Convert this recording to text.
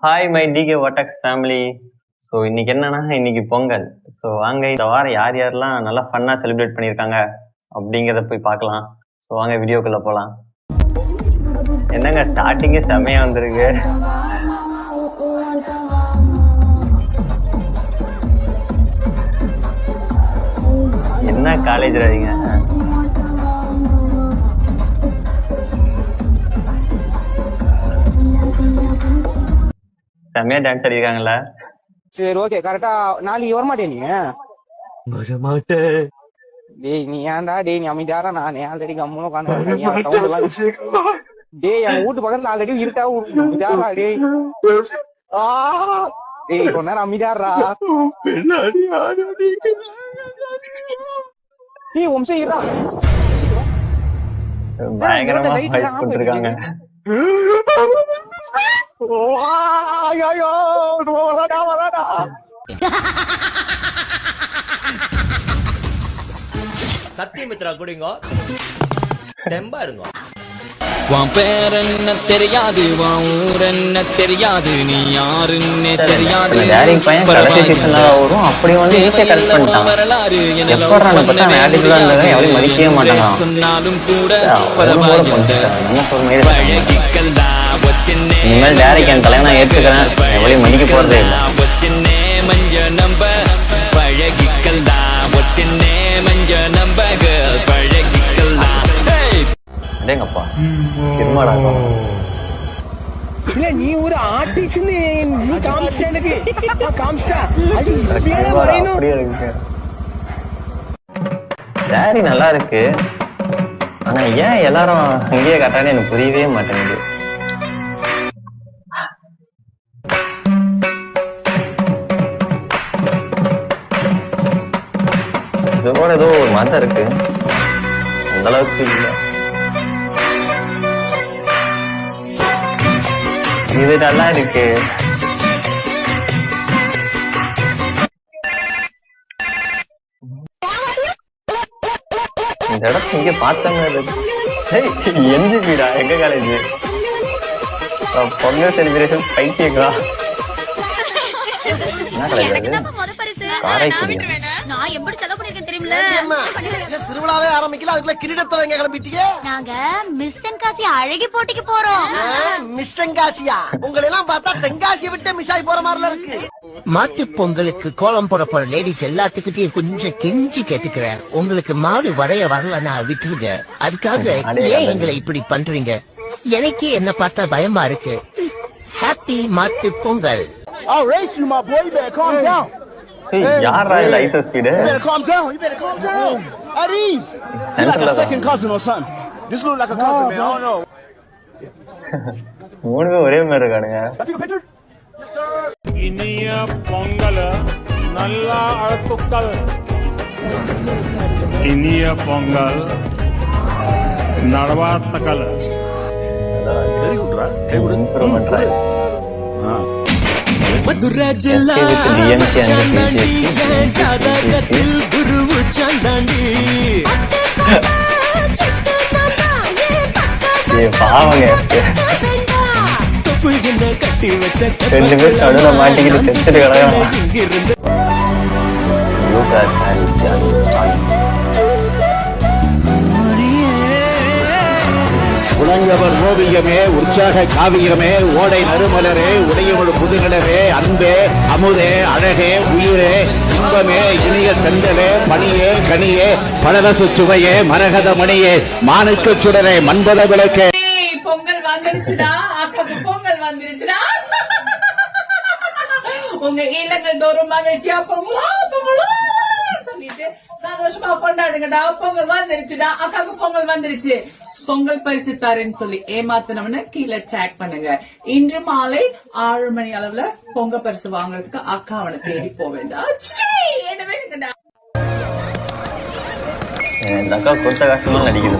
Hi my டிகே வாட்டக்ஸ் family. So இன்னைக்கு என்னன்னா, இன்னைக்கு பொங்கல். ஸோ வாங்க இந்த வாரம் யார் யாரெல்லாம் நல்லா ஃபன்னாக செலிப்ரேட் பண்ணியிருக்காங்க அப்படிங்கிறத போய் பார்க்கலாம். ஸோ வாங்க வீடியோக்குள்ளே போகலாம். என்னங்க ஸ்டார்டிங்கே செம்மையாக வந்திருக்கு. என்ன காலேஜ் வரீங்க? செம்மையா டான்ஸ் ஆடிருக்காங்கல்ல. சரி ஓகே கரெக்டா நாளைக்கு வரமாட்டே நீ வரமாட்டே. டேய் நீ ஏன்டா டேய் நீ அமைதியாரா நான் ஆல்ரெடி கம்முனோ டேய் என் வீட்டு பக்கத்துல ஆல்ரெடி இருட்டா அமைதியாரா டேய் டேய் கொஞ்ச நேரம் அமைதியாரா டேய் உம்சே இருடா. பயங்கரமா ஃபைட் பண்ணிருக்காங்க. சத்தியமித்ரா குடிங்க தெம்பா இருங்க. உன் பேர் என்ன தெரியாது, உன் ஊர் என்ன தெரியாது, நீ யாருன்னு தெரியாது. சொன்னாலும் கூட மஞ்ச நம்ப பழகிக்கலாம் மஞ்ச நம்ப பழகிக்கலாம். அடேங்கப்பா திருமாடா. இல்ல நீ ஒரு ஆர்டிஸ்ட் நீ காமிச்சிட்ட எனக்கு காமிச்சிட்டா. சாரி நல்லா இருக்கு, ஆனா ஏன் எல்லாரும் இங்கேயே கட்டானே எனக்கு புரியவே மாட்டேங்குது. இதோட ஏதோ ஒரு மதம் இருக்கு, அந்த அளவுக்கு இல்ல. இது நல்லா இருக்கு. இந்த இடத்துல இங்க பார்த்தோம். என்ஜிபிடா எங்க காலேஜ் பொங்கல் செலிப்ரேஷன் பைத்தியக்கா. என்ன காலேஜ் அது? காரைக்குடி. திருவிழாவே ஆரம்பிக்கல, அதுக்குள்ள கிரீடத்தோட எங்க கிளம்பிட்டீங்க? நாங்க மிஸ் தென்காசி அழகி போட்டிக்கு போறோம். மிஸ் தென்காசியா? உங்களை எல்லாம் பார்த்தா தென்காசியை விட்டு மிஸ் ஆகி போற மாதிரில இருக்கு. மாட்டு பொங்கலுக்கு கோலம் போட போற லேடிஸ் எல்லாத்துக்கிட்டையும் கொஞ்சம் கெஞ்சி கேட்டுக்கிறேன், உங்களுக்கு மாடு வரைய வரலன்னா விட்டுருங்க. அதுக்காக ஏன் எங்களை இப்படி பண்றீங்க? எனக்கே என்ன பார்த்தா பயமா இருக்கு. ஹாப்பி மாட்டு Pongal. I'll race you, my boy. You better calm down. யாரா இல்ல ice speed? You better calm down. You better calm down. At ease. You like a second cousin or something. This look like a cousin, man. I don't know. மூணுமே ஒரே மாதிரி இருக்கானுங்க. இனிய பொங்கல் நல்ல அழுத்துக்கள். இனிய பொங்கல் நடவாத்தக்கல். Very good, right? Okay, good. Improvement right. Madurai ஜில்லா சாந்தாண்டி ஜாதகத்தில் குருவு சாந்தாண்டி. தொப்புள்கின்ற கட்டி வச்ச ரெண்டு பேர் நடுவுல மாட்டிக்கிட்டு செத்துட்டு கிடக்குறாங்க. இங்கிருந்து உலங்கவர் ஓவியமே, உற்சாக காவியமே, ஓடை நறுமலரே, உடையவள் புதுநிலவே, அன்பே அமுதே, அழகே, உயிரே, இன்பமே, இனிய செந்தலே, பணியே, கனியே, பழரசு சுவையே, மரகத மணியே, மாணிக்க சுடரே, மண்பத விளக்கே. பொங்கல் வந்துருச்சுடா, அக்காக்கு பொங்கல் வந்துருச்சுடா. உங்க இல்லங்கள் தோறும் மகிழ்ச்சியா பொங்கலா பொங்கலா சொல்லிட்டு சந்தோஷமா கொண்டாடுங்கடா. பொங்கல் வந்துருச்சுடா, அக்காக்கு பொங்கல் வந்துருச்சு. பொங்கல் பரிசு தரேன்னு சொல்லி ஏமாத்தினவன கீழே சேக் பண்ணுங்க. இன்று மாலை 6 மணி அளவுல பொங்கல் பரிசு வாங்குறதுக்கு அக்கா அவனை தேடி போவேண்டா. இந்த அக்கா கொடுத்த காசுலாம் நடிக்குது.